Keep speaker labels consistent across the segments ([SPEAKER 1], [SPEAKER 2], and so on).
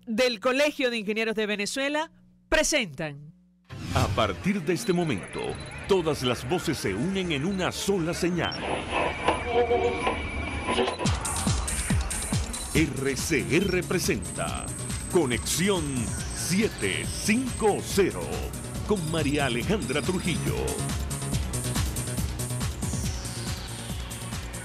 [SPEAKER 1] del Colegio de Ingenieros de Venezuela presentan.
[SPEAKER 2] A partir de este momento, todas las voces se unen en una sola señal. RCR presenta Conexión 750 con María Alejandra Trujillo.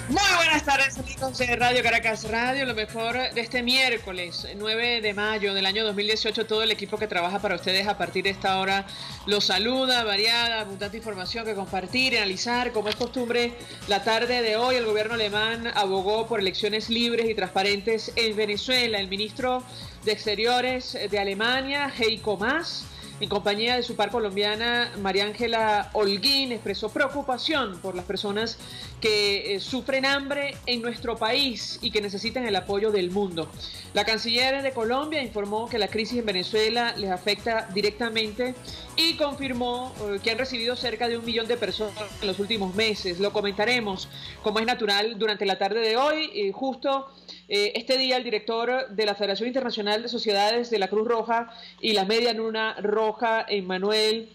[SPEAKER 1] Muy buenas tardes, amigos de Radio Caracas Radio. Lo mejor de este miércoles 9 de mayo del año 2018. Todo el equipo que trabaja para ustedes a partir de esta hora los saluda. Variada, abundante información que compartir, analizar. Como es costumbre, la tarde de hoy el gobierno alemán abogó por elecciones libres y transparentes en Venezuela. El ministro de Exteriores de Alemania, Heiko Maas, en compañía de su par colombiana María Ángela Holguín, expresó preocupación por las personas que sufren hambre en nuestro país y que necesitan el apoyo del mundo. La canciller de Colombia informó que la crisis en Venezuela les afecta directamente y confirmó que han recibido cerca de 1 millón de personas en los últimos meses. Lo comentaremos, como es natural, durante la tarde de hoy. Justo este día el director de la Federación Internacional de Sociedades de la Cruz Roja y la Media Luna Roja, Emmanuel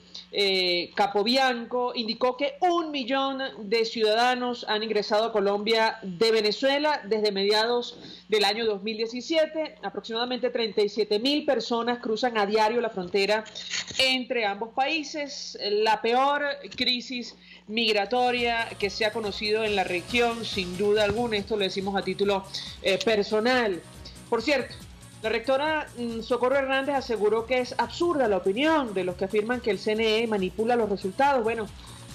[SPEAKER 1] Capobianco, indicó que 1 millón de ciudadanos han ingresado a Colombia de Venezuela desde mediados del año 2017. Aproximadamente 37.000 personas cruzan a diario la frontera entre ambos países. La peor crisis migratoria que se ha conocido en la región, sin duda alguna. Esto lo decimos a título personal. Por cierto, la rectora Socorro Hernández aseguró que es absurda la opinión de los que afirman que el CNE manipula los resultados. Bueno,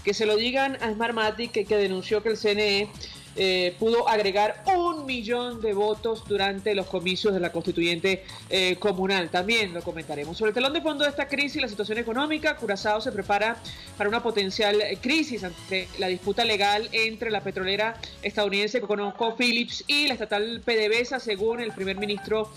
[SPEAKER 1] que se lo digan a Smartmatic, que denunció que el CNE pudo agregar 1 millón de votos durante los comicios de la constituyente comunal. También lo comentaremos. Sobre el telón de fondo de esta crisis, la situación económica, Curazao se prepara para una potencial crisis ante la disputa legal entre la petrolera estadounidense ConocoPhillips y la estatal PDVSA, según el primer ministro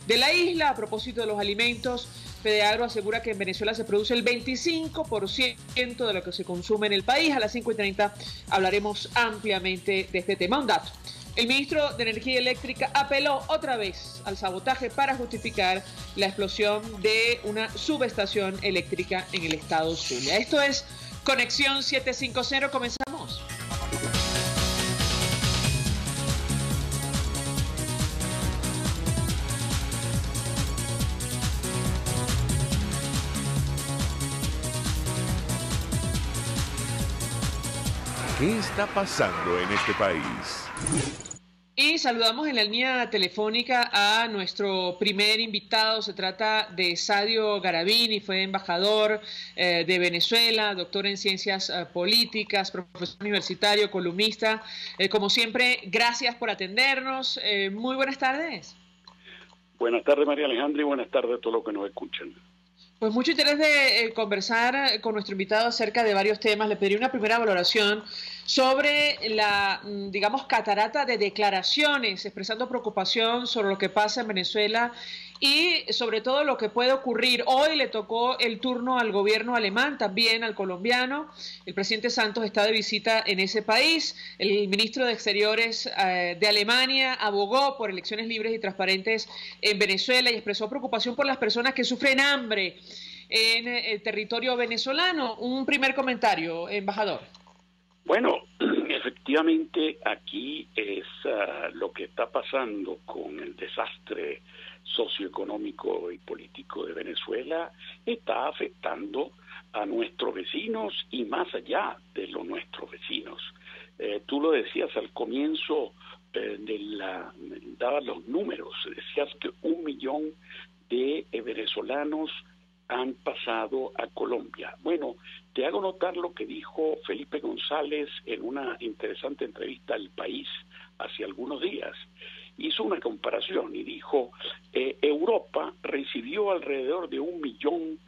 [SPEAKER 1] de la isla. A propósito de los alimentos, Fedeagro asegura que en Venezuela se produce el 25% de lo que se consume en el país. A las 5:30 hablaremos ampliamente de este tema. Un dato: el ministro de Energía Eléctrica apeló otra vez al sabotaje para justificar la explosión de una subestación eléctrica en el estado Zulia. Esto es Conexión 750. Comenzamos.
[SPEAKER 2] ¿Qué está pasando en este país?
[SPEAKER 1] Y saludamos en la línea telefónica a nuestro primer invitado. Se trata de Sadio Garavini, fue embajador de Venezuela, doctor en ciencias políticas, profesor universitario, columnista. Como siempre, gracias por atendernos. Muy buenas tardes.
[SPEAKER 3] Buenas tardes, María Alejandra, y buenas tardes a todos los que nos escuchan.
[SPEAKER 1] Pues mucho interés de conversar con nuestro invitado acerca de varios temas. Le pediría una primera valoración sobre la, digamos, catarata de declaraciones expresando preocupación sobre lo que pasa en Venezuela y sobre todo lo que puede ocurrir. Hoy le tocó el turno al gobierno alemán, también al colombiano. El presidente Santos está de visita en ese país. El ministro de Exteriores de Alemania abogó por elecciones libres y transparentes en Venezuela y expresó preocupación por las personas que sufren hambre en el territorio venezolano. Un primer comentario, embajador.
[SPEAKER 3] Bueno, efectivamente aquí es lo que está pasando con el desastre socioeconómico y político de Venezuela, está afectando a nuestros vecinos y más allá de los nuestros vecinos. Tú lo decías al comienzo, dabas los números, decías que 1 millón de venezolanos han pasado a Colombia. Bueno, te hago notar lo que dijo Felipe González en una interesante entrevista al País hace algunos días. Hizo una comparación y dijo, Europa recibió alrededor de 1 millón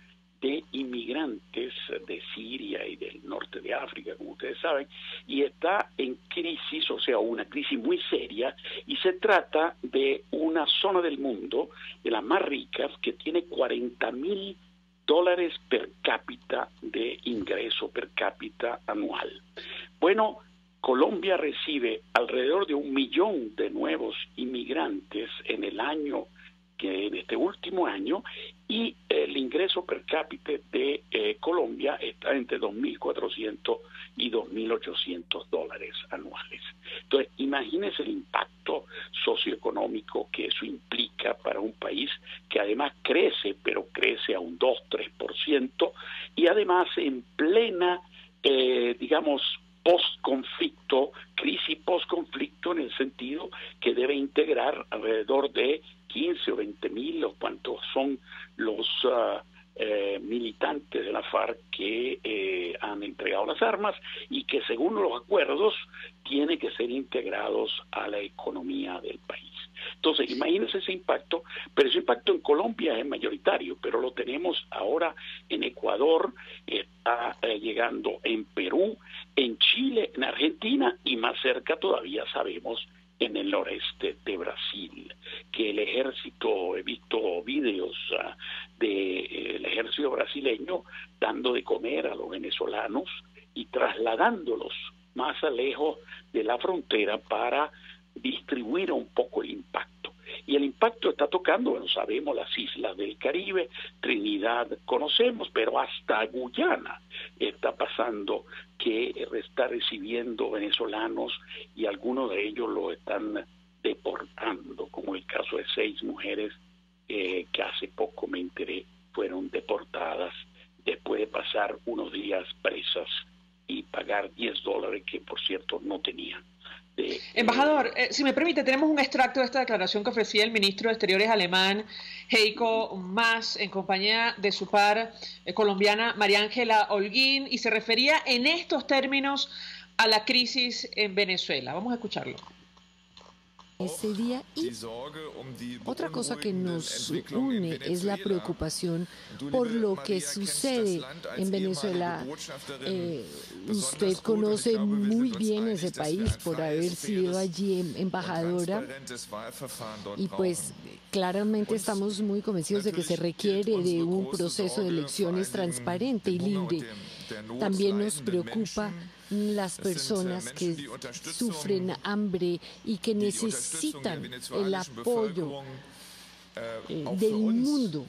[SPEAKER 3] de inmigrantes de Siria y del norte de África, como ustedes saben, y está en crisis, o sea, una crisis muy seria, y se trata de una zona del mundo, de las más ricas, que tiene $40,000 per cápita de ingreso per cápita anual. Bueno, Colombia recibe alrededor de 1 millón de nuevos inmigrantes en el año que en este último año, y el ingreso per cápita de Colombia está entre 2.400 y 2.800 dólares anuales. Entonces, imagínense el impacto socioeconómico que eso implica para un país que además crece, pero crece a un 2-3%, y además en plena, digamos, post-conflicto, crisis post-conflicto, en el sentido que debe integrar alrededor de 15 o 20 mil, o cuantos son los militantes de la FARC que han entregado las armas y que según los acuerdos tienen que ser integrados a la economía del país. Entonces, imagínense ese impacto, pero ese impacto en Colombia es mayoritario, pero lo tenemos ahora en Ecuador, está llegando en Perú, en Chile, en Argentina y más cerca todavía sabemos en el noreste de Brasil, que el ejército, he visto videos del ejército brasileño dando de comer a los venezolanos y trasladándolos más lejos de la frontera para distribuir un poco el impacto. Y el impacto está tocando, bueno, sabemos las islas del Caribe, Trinidad conocemos, pero hasta Guyana está pasando que está recibiendo venezolanos y algunos de ellos los están deportando, como el caso de 6 mujeres que hace poco me enteré fueron deportadas después de pasar unos días presas y pagar $10 que por cierto no tenían.
[SPEAKER 1] Embajador, si me permite, tenemos un extracto de esta declaración que ofrecía el ministro de Exteriores alemán, Heiko Maas, en compañía de su par colombiana, María Ángela Holguín, y se refería en estos términos a la crisis en Venezuela. Vamos a escucharlo.
[SPEAKER 4] Ese día, y otra cosa que nos une es la preocupación por lo que sucede en Venezuela. Usted conoce muy bien ese país por haber sido allí embajadora y pues claramente estamos muy convencidos de que se requiere de un proceso de elecciones transparente y libre. También nos preocupa las personas que sufren hambre y que necesitan el apoyo del mundo.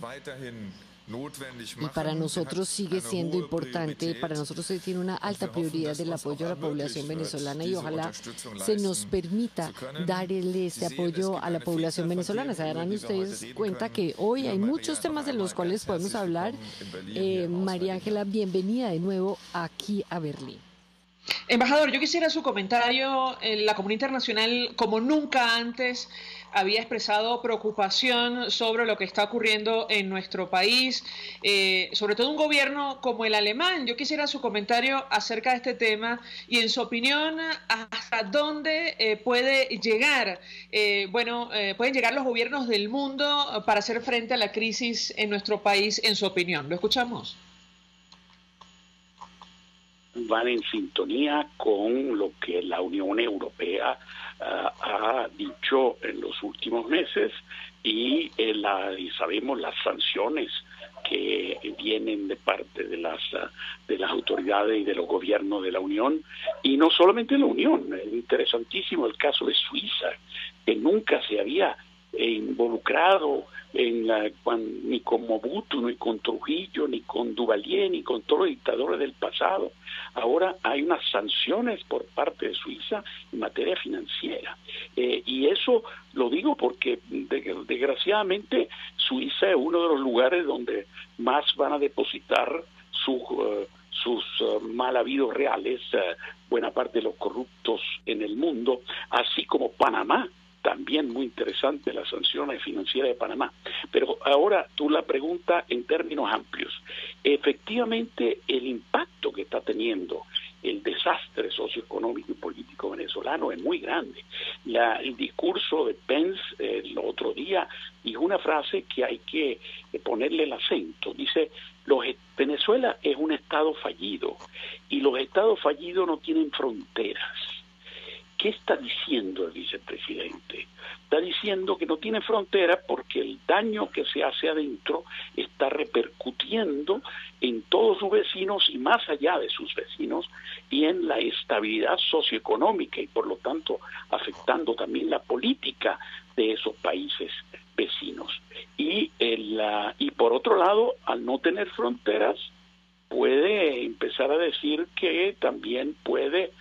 [SPEAKER 4] Y para nosotros sigue siendo importante, para nosotros se tiene una alta prioridad del apoyo a la población venezolana y ojalá se nos permita darle este apoyo a la población venezolana. Se darán ustedes cuenta que hoy hay muchos temas de los cuales podemos hablar. María Ángela, bienvenida de nuevo aquí a Berlín.
[SPEAKER 1] Embajador, yo quisiera su comentario. La comunidad internacional, como nunca antes, había expresado preocupación sobre lo que está ocurriendo en nuestro país, sobre todo un gobierno como el alemán. Yo quisiera su comentario acerca de este tema y, en su opinión, hasta dónde puede llegar, pueden llegar los gobiernos del mundo para hacer frente a la crisis en nuestro país, en su opinión. ¿Lo escuchamos?
[SPEAKER 3] Van en sintonía con lo que la Unión Europea ha dicho en los últimos meses y sabemos las sanciones que vienen de parte de las autoridades y de los gobiernos de la Unión, y no solamente la Unión. Es interesantísimo el caso de Suiza, que nunca se había involucrado ni con Mobutu, ni con Trujillo, ni con Duvalier, ni con todos los dictadores del pasado. Ahora hay unas sanciones por parte de Suiza en materia financiera. Y eso lo digo porque desgraciadamente Suiza es uno de los lugares donde más van a depositar sus mal habidos reales, buena parte de los corruptos en el mundo, así como Panamá. También muy interesante las sanciones financieras de Panamá. Pero ahora tú la pregunta en términos amplios. Efectivamente, el impacto que está teniendo el desastre socioeconómico y político venezolano es muy grande. El discurso de Pence el otro día dijo una frase que hay que ponerle el acento. Dice, Venezuela es un estado fallido y los estados fallidos no tienen fronteras. ¿qué está diciendo el vicepresidente? Está diciendo que no tiene frontera porque el daño que se hace adentro está repercutiendo en todos sus vecinos y más allá de sus vecinos y en la estabilidad socioeconómica y por lo tanto afectando también la política de esos países vecinos. Y por otro lado, al no tener fronteras, puede empezar a decir que también puede,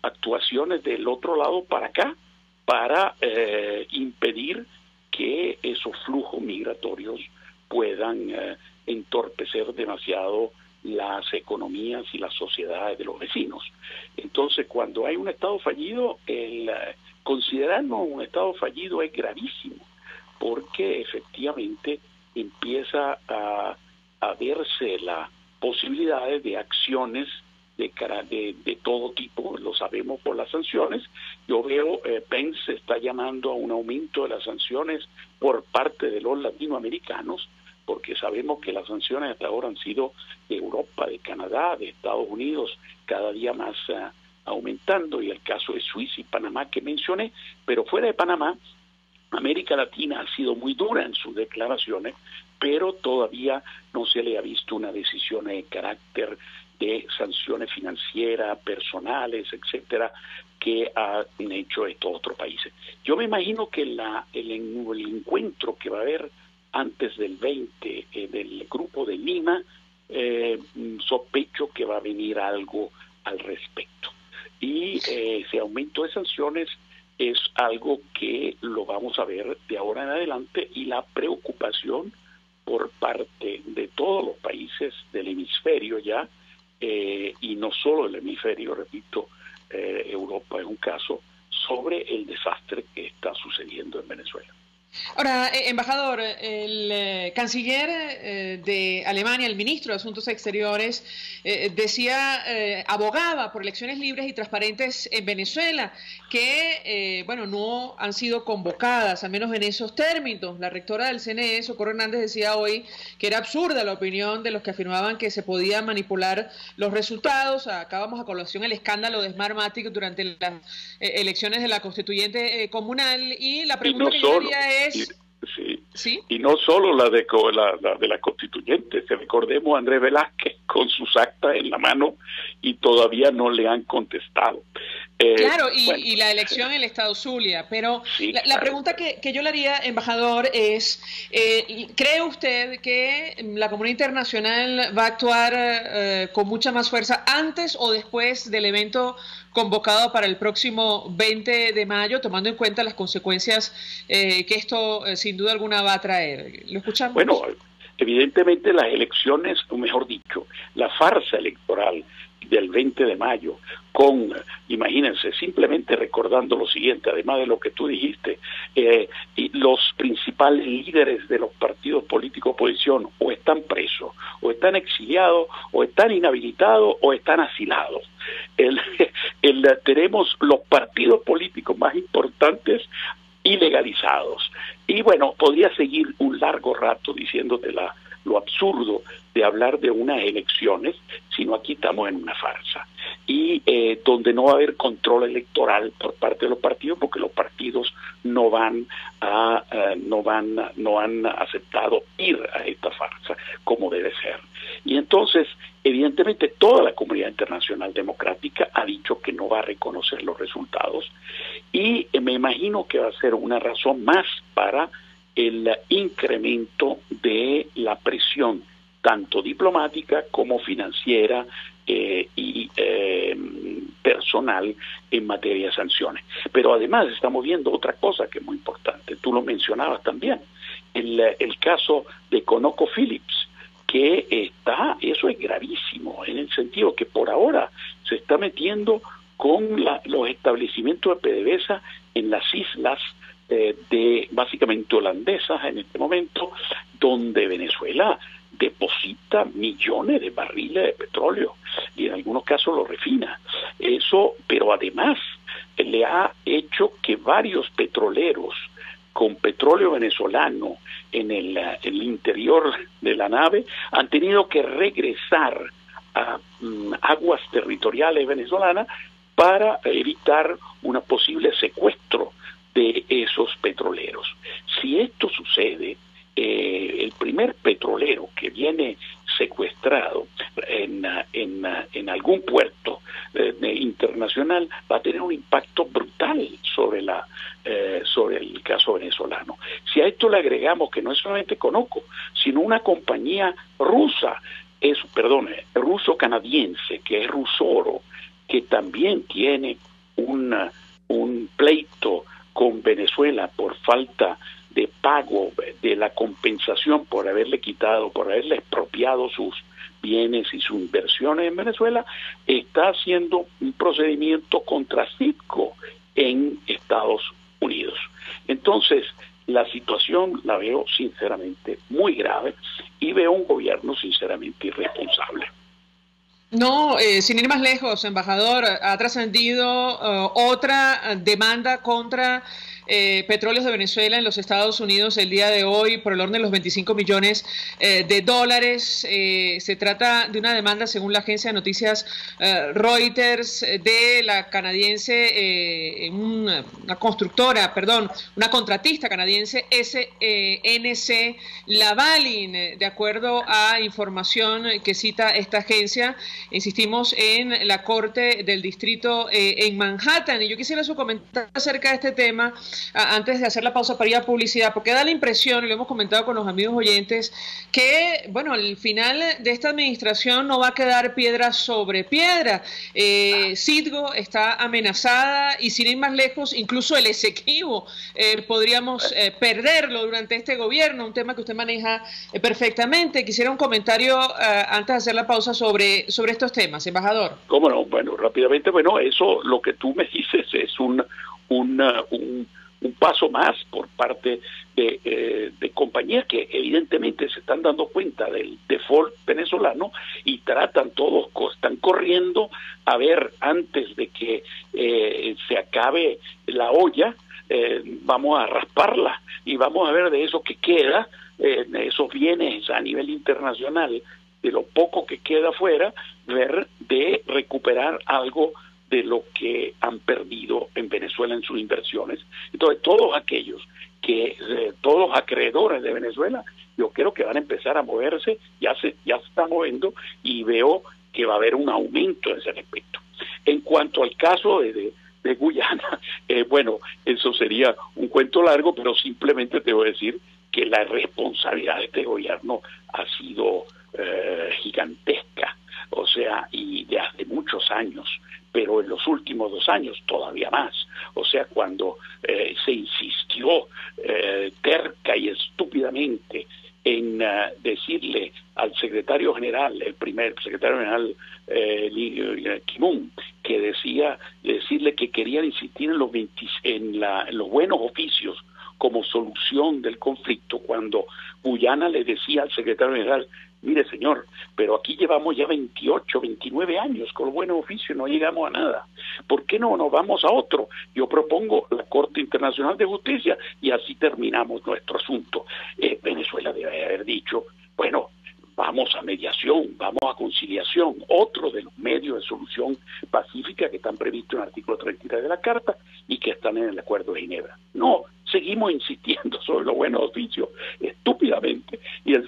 [SPEAKER 3] actuaciones del otro lado para acá, para impedir que esos flujos migratorios puedan entorpecer demasiado las economías y las sociedades de los vecinos. Entonces, cuando hay un Estado fallido, considerarlo un Estado fallido es gravísimo, porque efectivamente empieza a verse la posibilidades de acciones de todo tipo, lo sabemos por las sanciones. Yo veo, Pence está llamando a un aumento de las sanciones por parte de los latinoamericanos, porque sabemos que las sanciones hasta ahora han sido de Europa, de Canadá, de Estados Unidos, cada día más aumentando, y el caso de Suiza y Panamá que mencioné, pero fuera de Panamá, América Latina ha sido muy dura en sus declaraciones, pero todavía no se le ha visto una decisión de carácter de sanciones financieras, personales, etcétera, que han hecho estos otros países. Yo me imagino que el encuentro que va a haber antes del 20 del grupo de Lima, sospecho que va a venir algo al respecto. Y ese aumento de sanciones es algo que lo vamos a ver de ahora en adelante, y la preocupación por parte de todos los países del hemisferio ya, y no solo el hemisferio, repito, Europa es un caso, sobre el desastre que está sucediendo en Venezuela.
[SPEAKER 1] Ahora, embajador, el canciller de Alemania, el ministro de Asuntos Exteriores, abogaba por elecciones libres y transparentes en Venezuela, que, no han sido convocadas, al menos en esos términos. La rectora del CNE, Socorro Hernández, decía hoy que era absurda la opinión de los que afirmaban que se podían manipular los resultados. Acabamos a colación el escándalo de Smartmatic durante las elecciones de la constituyente comunal, y la pregunta que yo haría es...
[SPEAKER 3] ¿Sí? Y no solo la de la constituyente, que recordemos a Andrés Velázquez con sus actas en la mano y todavía no le han contestado.
[SPEAKER 1] Claro, y la elección en el estado Zulia, pero sí, la pregunta que yo le haría, embajador, es, ¿cree usted que la comunidad internacional va a actuar con mucha más fuerza antes o después del evento convocado para el próximo 20 de mayo, tomando en cuenta las consecuencias que esto sin duda alguna va a traer? ¿Lo escuchamos?
[SPEAKER 3] Bueno, evidentemente las elecciones, o mejor dicho, la farsa electoral del 20 de mayo, imagínense, simplemente recordando lo siguiente, además de lo que tú dijiste, y los principales líderes de los partidos políticos de oposición o están presos, o están exiliados, o están inhabilitados, o están asilados. Tenemos los partidos políticos más importantes ilegalizados. Y bueno, podría seguir un largo rato diciéndote lo absurdo de hablar de unas elecciones, sino aquí estamos en una farsa, y donde no va a haber control electoral por parte de los partidos, porque los partidos no han aceptado ir a esta farsa como debe ser. Y entonces, evidentemente, toda la comunidad internacional democrática ha dicho que no va a reconocer los resultados, y me imagino que va a ser una razón más para el incremento de la presión, tanto diplomática como financiera y personal en materia de sanciones. Pero además estamos viendo otra cosa que es muy importante, tú lo mencionabas también, el caso de ConocoPhillips, que eso es gravísimo, en el sentido que por ahora se está metiendo con los establecimientos de PDVSA en las islas básicamente holandesas en este momento, donde Venezuela deposita millones de barriles de petróleo y en algunos casos lo refina. Eso, pero además le ha hecho que varios petroleros con petróleo venezolano en el interior de la nave han tenido que regresar a aguas territoriales venezolanas para evitar un posible secuestro de esos petroleros. Si esto sucede, el primer petrolero que viene secuestrado en algún puerto internacional va a tener un impacto brutal sobre el caso venezolano. Si a esto le agregamos que no es solamente Conoco, sino una compañía ruso-canadiense, que es Rusoro, que también tiene un pleito con Venezuela por falta de pago de la compensación por haberle expropiado sus bienes y sus inversiones en Venezuela, está haciendo un procedimiento contra Citgo en Estados Unidos. Entonces, la situación la veo sinceramente muy grave y veo un gobierno sinceramente irresponsable.
[SPEAKER 1] No, sin ir más lejos, embajador, ha trascendido otra demanda contra Petróleos de Venezuela en los Estados Unidos el día de hoy por el orden de los 25 millones de dólares. Se trata de una demanda, según la agencia de noticias Reuters, de la canadiense, una contratista canadiense, SNC Lavalin, de acuerdo a información que cita esta agencia. Insistimos en la Corte del Distrito en Manhattan, y yo quisiera su comentario acerca de este tema antes de hacer la pausa para ir a publicidad, porque da la impresión, y lo hemos comentado con los amigos oyentes, que, bueno, al final de esta administración no va a quedar piedra sobre piedra. Citgo está amenazada y, sin ir más lejos, incluso el Esequibo podríamos perderlo durante este gobierno, un tema que usted maneja perfectamente. Quisiera un comentario antes de hacer la pausa sobre estos temas, embajador.
[SPEAKER 3] ¿Cómo no? Bueno, rápidamente, eso, lo que tú me dices es un paso más por parte de compañías que evidentemente se están dando cuenta del default venezolano y están corriendo a ver antes de que se acabe la olla, vamos a rasparla y vamos a ver de eso que queda, esos bienes a nivel internacional, de lo poco que queda afuera, ver de recuperar algo de lo que han perdido en Venezuela en sus inversiones. Entonces, todos los acreedores de Venezuela, yo creo que van a empezar a moverse, ya se están moviendo, y veo que va a haber un aumento en ese respecto. En cuanto al caso de Guyana, eso sería un cuento largo, pero simplemente te voy a decir que la responsabilidad de este gobierno ha sido gigantesca, y de hace muchos años, pero en los últimos 2 años todavía más. Cuando se insistió terca y estúpidamente en decirle al secretario general, el primer secretario general Kim, que decirle que querían insistir en los buenos oficios como solución del conflicto, cuando Guyana le decía al secretario general: mire, señor, pero aquí llevamos ya 28, 29 años con los buenos oficios, no llegamos a nada. ¿Por qué no nos vamos a otro? Yo propongo la Corte Internacional de Justicia y así terminamos nuestro asunto. Venezuela debe haber dicho, vamos a mediación, vamos a conciliación, otro de los medios de solución pacífica que están previstos en el artículo 33 de la Carta y que están en el Acuerdo de Ginebra. No, seguimos insistiendo sobre los buenos oficios estúpidamente, y el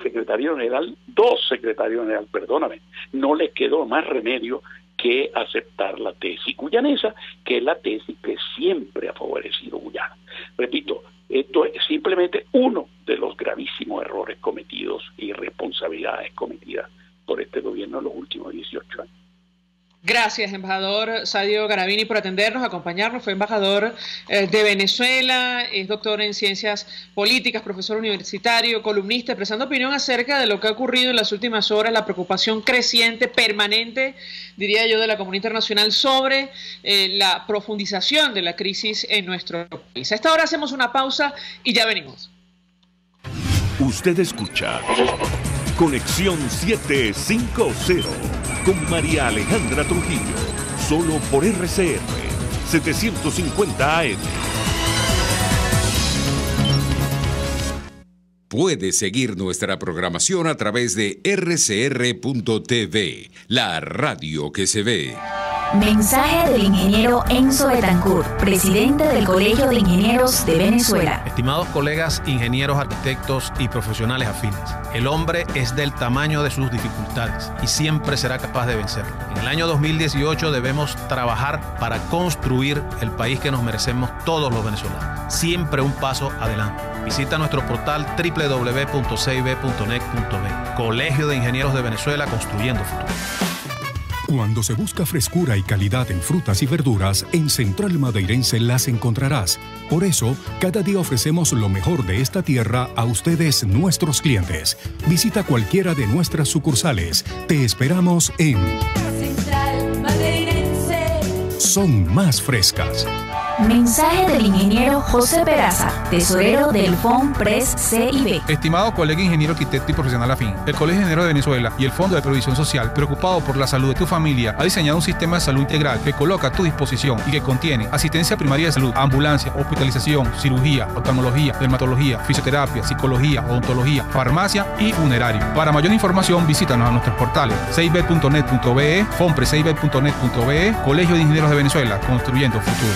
[SPEAKER 3] dos secretarios generales, no les quedó más remedio que aceptar la tesis guyanesa, que es la tesis que siempre ha favorecido Guyana. Repito, esto es simplemente uno de los gravísimos errores cometidos y responsabilidades cometidas por este gobierno en los últimos 18 años.
[SPEAKER 1] Gracias, embajador Sadio Garavini, por atendernos, acompañarnos. Fue embajador de Venezuela, es doctor en ciencias políticas, profesor universitario, columnista, expresando opinión acerca de lo que ha ocurrido en las últimas horas, la preocupación creciente, permanente, diría yo, de la comunidad internacional sobre la profundización de la crisis en nuestro país. A esta hora hacemos una pausa y ya venimos.
[SPEAKER 2] Usted escucha Conexión 750 con María Alejandra Trujillo, solo por RCR 750 AM.
[SPEAKER 5] Puede seguir nuestra programación a través de rcr.tv, la radio que se ve.
[SPEAKER 6] Mensaje del ingeniero Enzo Betancourt, presidente del Colegio de Ingenieros de Venezuela.
[SPEAKER 7] Estimados colegas ingenieros, arquitectos y profesionales afines, el hombre es del tamaño de sus dificultades y siempre será capaz de vencerlo. En el año 2018 debemos trabajar para construir el país que nos merecemos todos los venezolanos. Siempre un paso adelante. Visita nuestro portal www.cib.net.be. Colegio de Ingenieros de Venezuela, construyendo futuro.
[SPEAKER 8] Cuando se busca frescura y calidad en frutas y verduras, en Central Madeirense las encontrarás. Por eso, cada día ofrecemos lo mejor de esta tierra a ustedes, nuestros clientes. Visita cualquiera de nuestras sucursales. Te esperamos en
[SPEAKER 6] Central Madeirense.
[SPEAKER 8] Son más frescas.
[SPEAKER 6] Mensaje del ingeniero José Peraza, tesorero del FONPRES CIB.
[SPEAKER 9] Estimado colega ingeniero, arquitecto y profesional afín, el Colegio de Ingenieros de Venezuela y el Fondo de Previsión Social, preocupado por la salud de tu familia, ha diseñado un sistema de salud integral que coloca a tu disposición y que contiene asistencia primaria de salud, ambulancia, hospitalización, cirugía, oftalmología, dermatología, fisioterapia, psicología, odontología, farmacia y funerario. Para mayor información, visítanos a nuestros portales cib.net.be, fonprescib.net.be, Colegio de Ingenieros de Venezuela, construyendo futuro.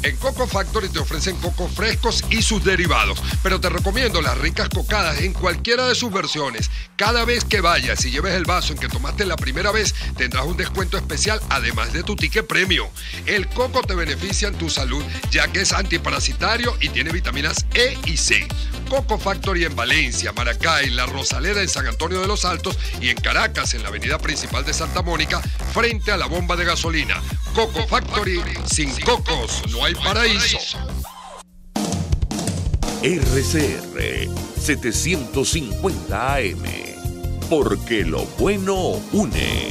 [SPEAKER 10] En Coco Factory te ofrecen cocos frescos y sus derivados, pero te recomiendo las ricas cocadas en cualquiera de sus versiones. Cada vez que vayas y lleves el vaso en que tomaste la primera vez, tendrás un descuento especial además de tu ticket premio. El coco te beneficia en tu salud, ya que es antiparasitario y tiene vitaminas E y C. Coco Factory en Valencia, Maracay, La Rosaleda en San Antonio de los Altos y en Caracas, en la avenida principal de Santa Mónica, frente a la bomba de gasolina. Coco Factory, sin cocos no hay paraíso.
[SPEAKER 2] RCR 750 AM, porque lo bueno une.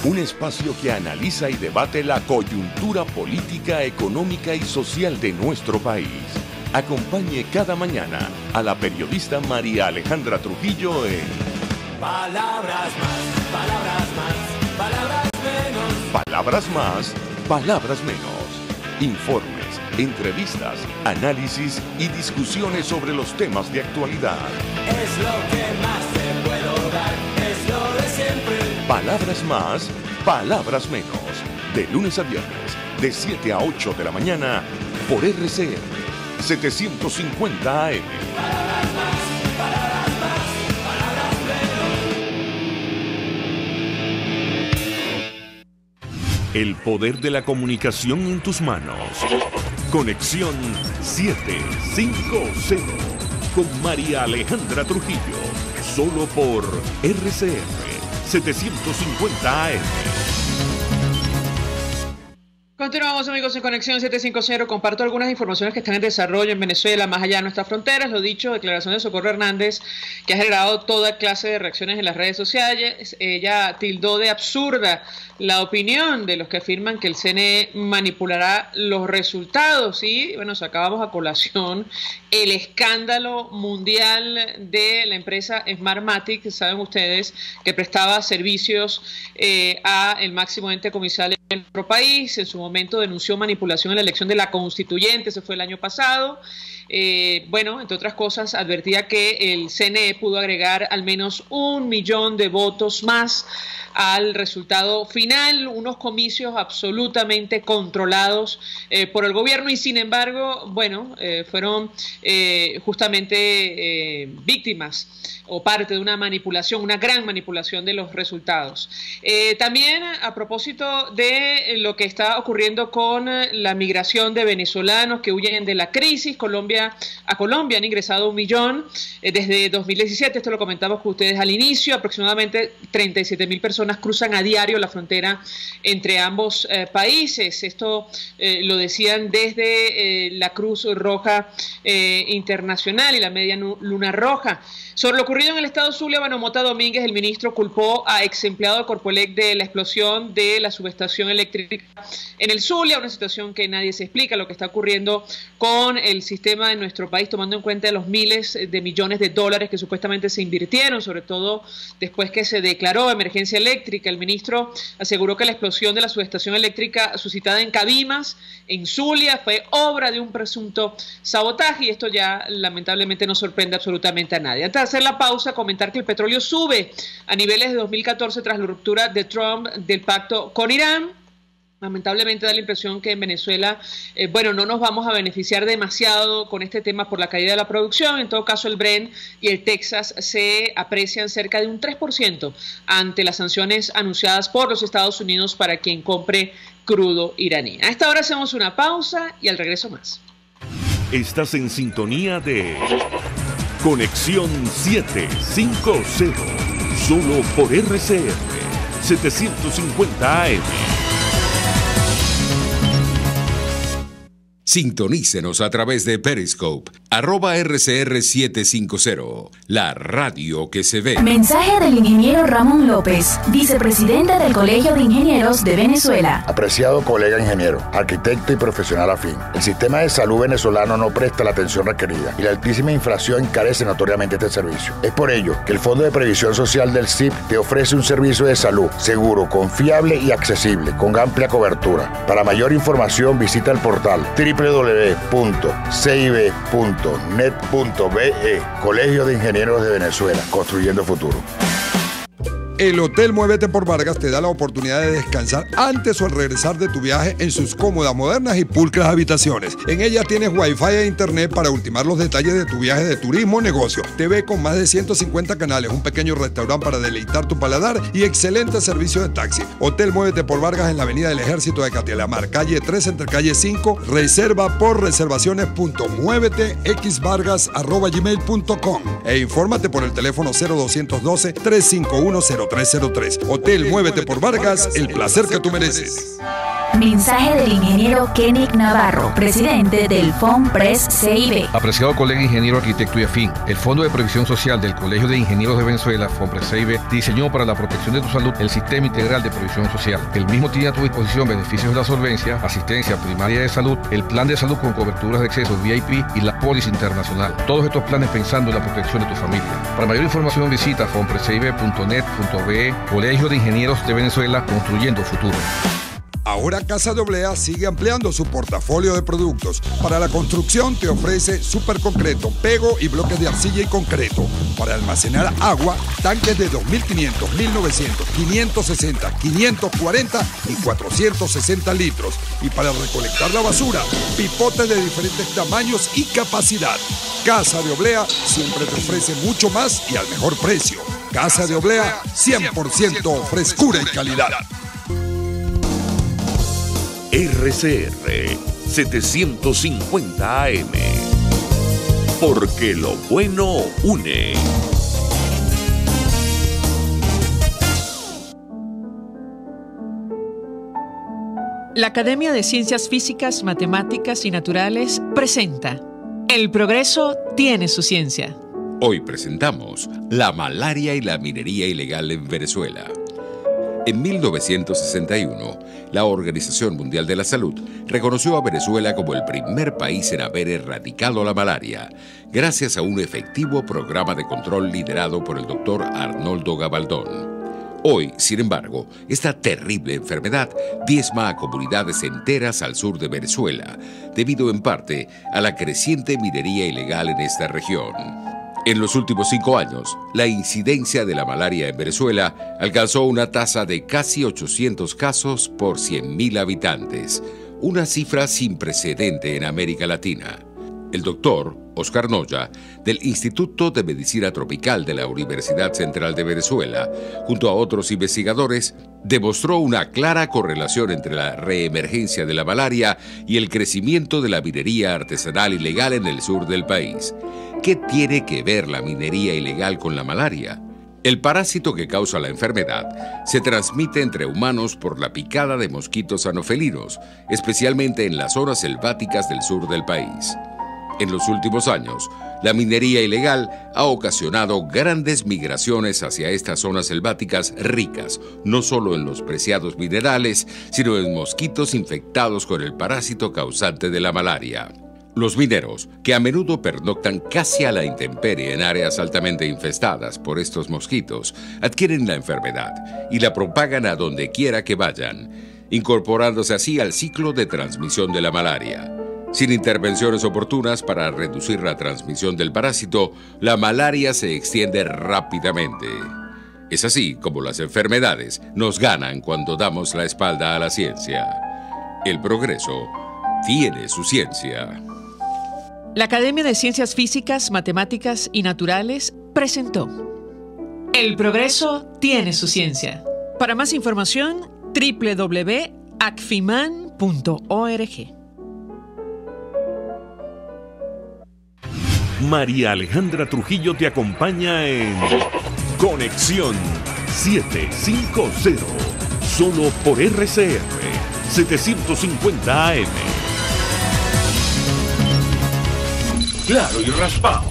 [SPEAKER 2] Un espacio que analiza y debate la coyuntura política, económica y social de nuestro país. Acompañe cada mañana a la periodista María Alejandra Trujillo en
[SPEAKER 11] Palabras más, palabras más, palabras menos.
[SPEAKER 2] Palabras más, palabras menos. Informes, entrevistas, análisis y discusiones sobre los temas de actualidad.
[SPEAKER 11] Es lo que más te puedo dar, es lo de siempre.
[SPEAKER 2] Palabras más, palabras menos. De lunes a viernes, de 7 a 8 de la mañana, por RCR 750 AM.
[SPEAKER 11] Palabras más, palabras más, palabras
[SPEAKER 2] menos. El poder de la comunicación en tus manos. Conexión 750 con María Alejandra Trujillo. Solo por RCR 750 AM.
[SPEAKER 1] Continuamos, amigos, en Conexión 750. Comparto algunas informaciones que están en desarrollo en Venezuela, más allá de nuestras fronteras. Lo dicho, declaración de Socorro Hernández, que ha generado toda clase de reacciones en las redes sociales. Ella tildó de absurda la opinión de los que afirman que el CNE manipulará los resultados. Y, bueno, sacábamos a colación el escándalo mundial de la empresa Smartmatic, saben ustedes, que prestaba servicios a el máximo ente comisal en nuestro país. En su momento denunció manipulación en la elección de la constituyente, ese fue el año pasado. Bueno, entre otras cosas, advertía que el CNE pudo agregar al menos 1 millón de votos más al resultado final, unos comicios absolutamente controlados por el gobierno y sin embargo, bueno, fueron justamente víctimas o parte de una manipulación, una gran manipulación de los resultados. También a propósito de lo que está ocurriendo con la migración de venezolanos que huyen de la crisis, a Colombia han ingresado 1 millón desde 2017, esto lo comentamos con ustedes al inicio, aproximadamente 37.000 personas cruzan a diario la frontera entre ambos países. Esto lo decían desde la Cruz Roja Internacional y la Media Luna Roja. Sobre lo ocurrido en el estado Zulia, Mota Domínguez, el ministro, culpó a ex empleado de Corpoelec de la explosión de la subestación eléctrica en el Zulia, una situación que nadie se explica, lo que está ocurriendo con el sistema en nuestro país, tomando en cuenta los miles de millones de dólares que supuestamente se invirtieron, sobre todo después que se declaró emergencia eléctrica. El ministro aseguró que la explosión de la subestación eléctrica suscitada en Cabimas, en Zulia, fue obra de un presunto sabotaje, y esto ya lamentablemente no sorprende absolutamente a nadie. Antes de hacer la pausa, comentar que el petróleo sube a niveles de 2014 tras la ruptura de Trump del pacto con Irán. Lamentablemente da la impresión que en Venezuela, no nos vamos a beneficiar demasiado con este tema por la caída de la producción. En todo caso, el Brent y el Texas se aprecian cerca de un 3% ante las sanciones anunciadas por los Estados Unidos para quien compre crudo iraní. A esta hora hacemos una pausa y al regreso más.
[SPEAKER 2] Estás en sintonía de Conexión 750, solo por RCR 750 AM.
[SPEAKER 5] Sintonícenos a través de Periscope, @RCR750, la radio que se ve.
[SPEAKER 6] Mensaje del ingeniero Ramón López, vicepresidente del Colegio de Ingenieros de Venezuela.
[SPEAKER 12] Apreciado colega ingeniero, arquitecto y profesional afín, el sistema de salud venezolano no presta la atención requerida y la altísima inflación encarece notoriamente este servicio. Es por ello que el Fondo de Previsión Social del CIP te ofrece un servicio de salud seguro, confiable y accesible, con amplia cobertura. Para mayor información visita el portal www.cib.net.be. Colegio de Ingenieros de Venezuela, construyendo futuro.
[SPEAKER 10] El Hotel Muévete por Vargas te da la oportunidad de descansar antes o al regresar de tu viaje en sus cómodas, modernas y pulcras habitaciones. En ellas tienes Wi-Fi e internet para ultimar los detalles de tu viaje de turismo o negocio. TV con más de 150 canales, un pequeño restaurante para deleitar tu paladar y excelente servicio de taxi. Hotel Muévete por Vargas en la Avenida del Ejército de Catialamar, calle 3 entre calle 5. Reserva por reservaciones.muévetexvargas@gmail.com e infórmate por el teléfono 0212-351-0303. Hotel Muévete por Vargas, el placer que tú mereces.
[SPEAKER 6] Mensaje del ingeniero Kenneth Navarro, presidente del FONPRES CIB.
[SPEAKER 9] Apreciado colega ingeniero, arquitecto y afín, el Fondo de Previsión Social del Colegio de Ingenieros de Venezuela, FONPRES CIB, diseñó para la protección de tu salud el Sistema Integral de Previsión Social. El mismo tiene a tu disposición beneficios de la solvencia, asistencia primaria de salud, el plan de salud con coberturas de acceso VIP y la póliza internacional. Todos estos planes pensando en la protección de tu familia. Para mayor información visita fonprescib.net.be. Colegio de Ingenieros de Venezuela, construyendo futuro.
[SPEAKER 10] Ahora Casa de Oblea sigue ampliando su portafolio de productos. Para la construcción te ofrece superconcreto, pego y bloques de arcilla y concreto. Para almacenar agua, tanques de 2.500, 1.900, 560, 540 y 460 litros. Y para recolectar la basura, pipotes de diferentes tamaños y capacidad. Casa de Oblea siempre te ofrece mucho más y al mejor precio. Casa de Oblea, 100% frescura y calidad.
[SPEAKER 2] RCR 750 AM, porque lo bueno une.
[SPEAKER 1] La Academia de Ciencias Físicas, Matemáticas y Naturales presenta El progreso tiene su ciencia.
[SPEAKER 5] Hoy presentamos la malaria y la minería ilegal en Venezuela. En 1961, la Organización Mundial de la Salud reconoció a Venezuela como el primer país en haber erradicado la malaria, gracias a un efectivo programa de control liderado por el doctor Arnoldo Gabaldón. Hoy, sin embargo, esta terrible enfermedad diezma a comunidades enteras al sur de Venezuela, debido en parte a la creciente minería ilegal en esta región. En los últimos 5 años, la incidencia de la malaria en Venezuela alcanzó una tasa de casi 800 casos por 100.000 habitantes, una cifra sin precedente en América Latina. El doctor Oscar Noya, del Instituto de Medicina Tropical de la Universidad Central de Venezuela, junto a otros investigadores, demostró una clara correlación entre la reemergencia de la malaria y el crecimiento de la minería artesanal ilegal en el sur del país. ¿Qué tiene que ver la minería ilegal con la malaria? El parásito que causa la enfermedad se transmite entre humanos por la picada de mosquitos anofelinos, especialmente en las zonas selváticas del sur del país. En los últimos años, la minería ilegal ha ocasionado grandes migraciones hacia estas zonas selváticas ricas, no solo en los preciados minerales, sino en mosquitos infectados con el parásito causante de la malaria. Los mineros, que a menudo pernoctan casi a la intemperie en áreas altamente infestadas por estos mosquitos, adquieren la enfermedad y la propagan a donde quiera que vayan, incorporándose así al ciclo de transmisión de la malaria. Sin intervenciones oportunas para reducir la transmisión del parásito, la malaria se extiende rápidamente. Es así como las enfermedades nos ganan cuando damos la espalda a la ciencia. El progreso tiene su ciencia.
[SPEAKER 1] La Academia de Ciencias Físicas, Matemáticas y Naturales presentó El progreso tiene su ciencia. Para más información, www.acfiman.org.
[SPEAKER 2] María Alejandra Trujillo te acompaña en Conexión 750, solo por RCR 750 AM. Claro y raspado.